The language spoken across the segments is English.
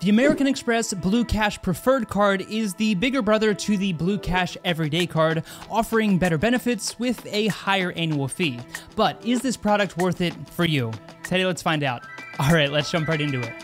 The American Express Blue Cash Preferred Card is the bigger brother to the Blue Cash Everyday Card, offering better benefits with a higher annual fee. But is this product worth it for you? Today, let's find out. All right, let's jump right into it.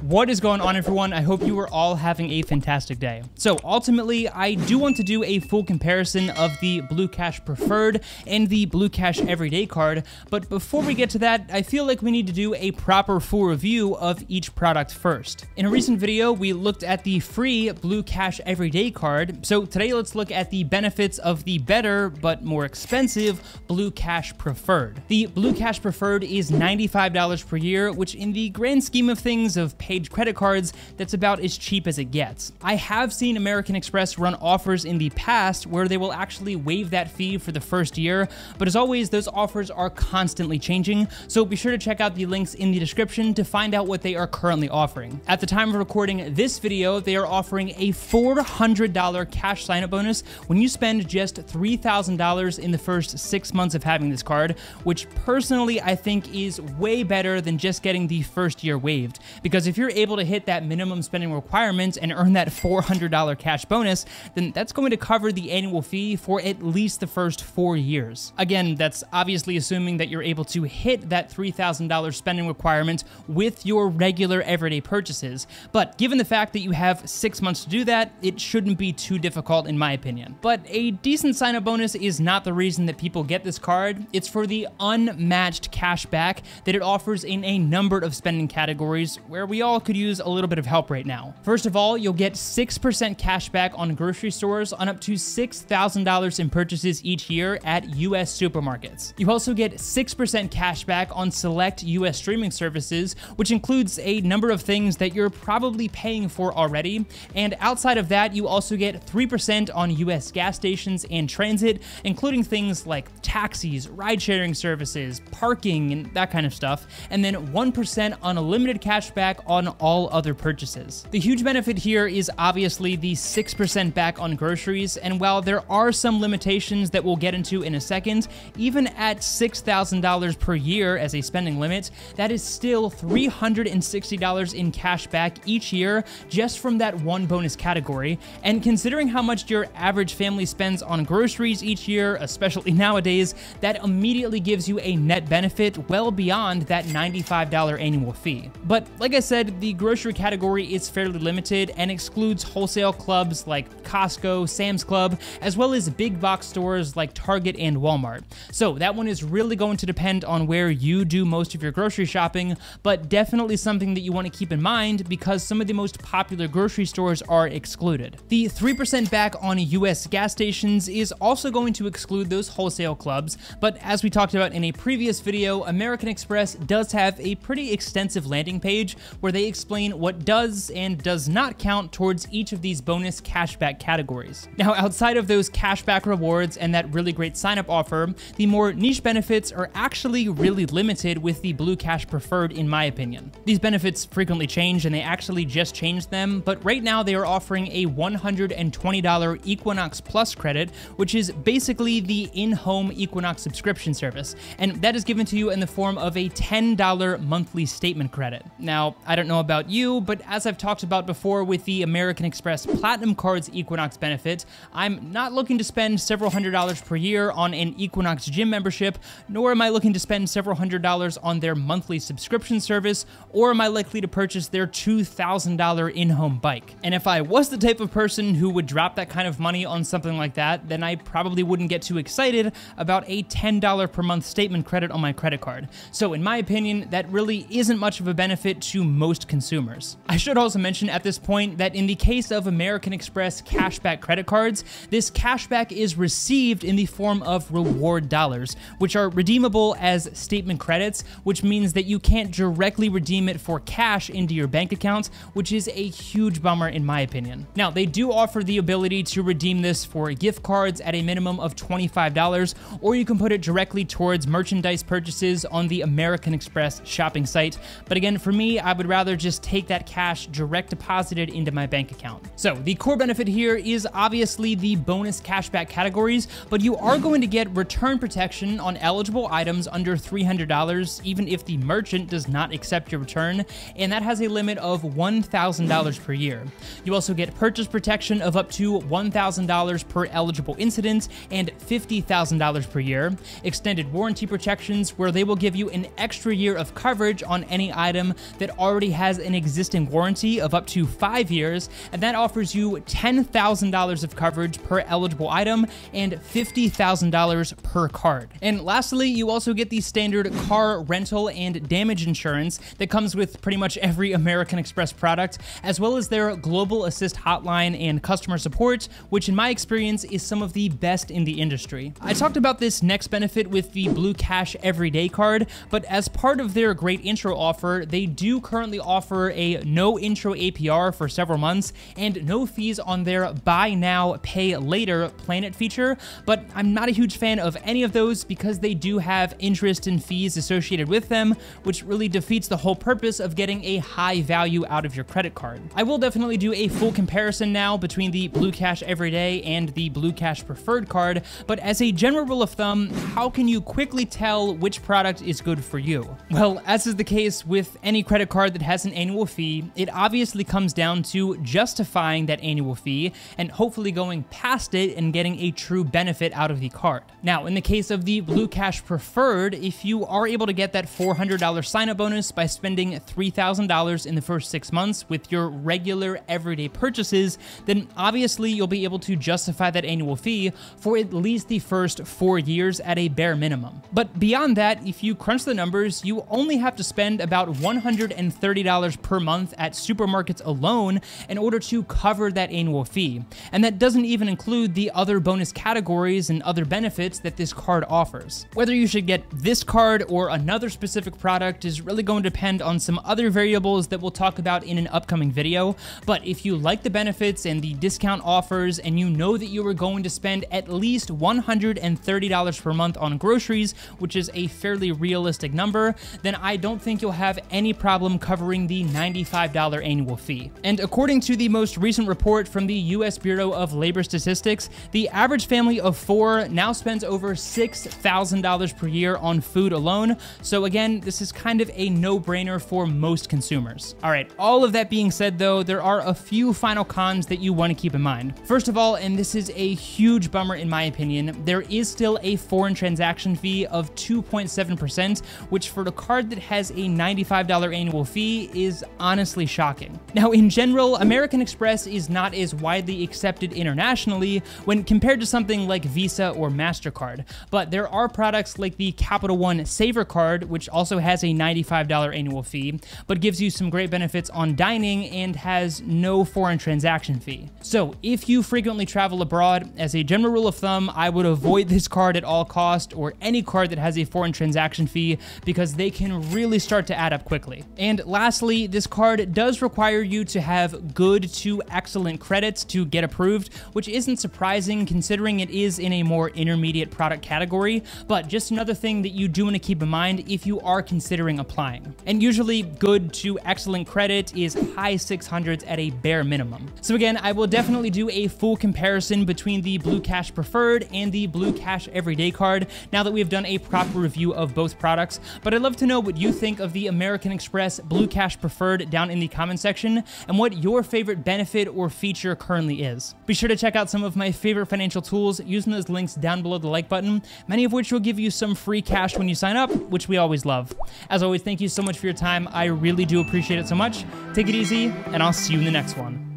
What is going on, everyone? I hope you are all having a fantastic day. So ultimately, I do want to do a full comparison of the Blue Cash Preferred and the Blue Cash Everyday Card, but before we get to that, I feel like we need to do a proper full review of each product first. In a recent video, we looked at the free Blue Cash Everyday Card, so today let's look at the benefits of the better but more expensive Blue Cash Preferred. The Blue Cash Preferred is $95 per year, which in the grand scheme of things of paid credit cards, that's about as cheap as it gets. I have seen American Express run offers in the past where they will actually waive that fee for the first year, but as always, those offers are constantly changing, so be sure to check out the links in the description to find out what they are currently offering. At the time of recording this video, they are offering a $400 cash sign-up bonus when you spend just $3,000 in the first 6 months of having this card, which personally I think is way better than just getting the first year waived, because if you're able to hit that minimum spending requirement and earn that $400 cash bonus, then that's going to cover the annual fee for at least the first 4 years. Again, that's obviously assuming that you're able to hit that $3,000 spending requirement with your regular everyday purchases. But given the fact that you have 6 months to do that, it shouldn't be too difficult in my opinion. But a decent sign-up bonus is not the reason that people get this card. It's for the unmatched cash back that it offers in a number of spending categories where we all could use a little bit of help right now. First of all, you'll get 6% cash back on grocery stores on up to $6,000 in purchases each year at US supermarkets. You also get 6% cash back on select US streaming services, which includes a number of things that you're probably paying for already. And outside of that, you also get 3% on US gas stations and transit, including things like taxis, ride-sharing services, parking, and that kind of stuff. And then 1% unlimited cash back on all other purchases. The huge benefit here is obviously the 6% back on groceries, and while there are some limitations that we'll get into in a second, even at $6,000 per year as a spending limit, that is still $360 in cash back each year just from that one bonus category. And considering how much your average family spends on groceries each year, especially nowadays, that immediately gives you a net benefit well beyond that $95 annual fee. But like I said, the grocery category is fairly limited and excludes wholesale clubs like Costco, Sam's Club, as well as big box stores like Target and Walmart. So that one is really going to depend on where you do most of your grocery shopping, but definitely something that you want to keep in mind because some of the most popular grocery stores are excluded. The 3% back on US gas stations is also going to exclude those wholesale clubs, but as we talked about in a previous video, American Express does have a pretty extensive landing page where they explain what does and does not count towards each of these bonus cashback categories. Now, outside of those cashback rewards and that really great sign-up offer, the more niche benefits are actually really limited with the Blue Cash Preferred, in my opinion. These benefits frequently change, and they actually just changed them, but right now they are offering a $120 Equinox Plus credit, which is basically the in-home Equinox subscription service, and that is given to you in the form of a $10 monthly statement credit. Now, I don't know about you, but as I've talked about before with the American Express Platinum Card's Equinox benefit, I'm not looking to spend several $100s per year on an Equinox gym membership, nor am I looking to spend several $100s on their monthly subscription service, or am I likely to purchase their $2,000 in-home bike. And if I was the type of person who would drop that kind of money on something like that, then I probably wouldn't get too excited about a $10 per month statement credit on my credit card. So in my opinion, that really isn't much of a benefit to most consumers. I should also mention at this point that in the case of American Express cashback credit cards, this cashback is received in the form of reward dollars, which are redeemable as statement credits, which means that you can't directly redeem it for cash into your bank account, which is a huge bummer in my opinion. Now, they do offer the ability to redeem this for gift cards at a minimum of $25, or you can put it directly towards merchandise purchases on the American Express shopping site. But again, for me, I would rather rather just take that cash direct deposited into my bank account. So the core benefit here is obviously the bonus cashback categories, but you are going to get return protection on eligible items under $300, even if the merchant does not accept your return, and that has a limit of $1,000 per year. You also get purchase protection of up to $1,000 per eligible incident and $50,000 per year, extended warranty protections where they will give you an extra year of coverage on any item that already has an existing warranty of up to 5 years, and that offers you $10,000 of coverage per eligible item and $50,000 per card. And lastly, you also get the standard car rental and damage insurance that comes with pretty much every American Express product, as well as their Global Assist hotline and customer support, which in my experience is some of the best in the industry. I talked about this next benefit with the Blue Cash Everyday card, but as part of their great intro offer, they do currently offer a no intro APR for several months and no fees on their buy now, pay later Planet feature, but I'm not a huge fan of any of those because they do have interest and fees associated with them, which really defeats the whole purpose of getting a high value out of your credit card. I will definitely do a full comparison now between the Blue Cash Everyday and the Blue Cash Preferred card, but as a general rule of thumb, how can you quickly tell which product is good for you? Well, as is the case with any credit card that has an annual fee, it obviously comes down to justifying that annual fee and hopefully going past it and getting a true benefit out of the card. Now, in the case of the Blue Cash Preferred, if you are able to get that $400 sign-up bonus by spending $3,000 in the first 6 months with your regular everyday purchases, then obviously you'll be able to justify that annual fee for at least the first 4 years at a bare minimum. But beyond that, if you crunch the numbers, you only have to spend about $130 per month at supermarkets alone in order to cover that annual fee. And that doesn't even include the other bonus categories and other benefits that this card offers. Whether you should get this card or another specific product is really going to depend on some other variables that we'll talk about in an upcoming video. But if you like the benefits and the discount offers and you know that you are going to spend at least $130 per month on groceries, which is a fairly realistic number, then I don't think you'll have any problem covering the $95 annual fee. And according to the most recent report from the US Bureau of Labor Statistics, the average family of 4 now spends over $6,000 per year on food alone. So again, this is kind of a no-brainer for most consumers. All right, all of that being said though, there are a few final cons that you want to keep in mind. First of all, and this is a huge bummer in my opinion, there is still a foreign transaction fee of 2.7%, which for the card that has a $95 annual fee is honestly shocking. Now, in general, American Express is not as widely accepted internationally when compared to something like Visa or MasterCard, but there are products like the Capital One Saver card, which also has a $95 annual fee, but gives you some great benefits on dining and has no foreign transaction fee. So if you frequently travel abroad, as a general rule of thumb, I would avoid this card at all costs or any card that has a foreign transaction fee because they can really start to add up quickly. And lastly, this card does require you to have good to excellent credits to get approved, which isn't surprising considering it is in a more intermediate product category, but just another thing that you do want to keep in mind if you are considering applying. And usually good to excellent credit is high 600s at a bare minimum. So again, I will definitely do a full comparison between the Blue Cash Preferred and the Blue Cash Everyday card now that we've done a proper review of both products, but I'd love to know what you think of the American Express Blue Cash Preferred down in the comment section and what your favorite benefit or feature currently is. Be sure to check out some of my favorite financial tools using those links down below the like button, many of which will give you some free cash when you sign up, which we always love. As always, thank you so much for your time. I really do appreciate it so much. Take it easy, and I'll see you in the next one.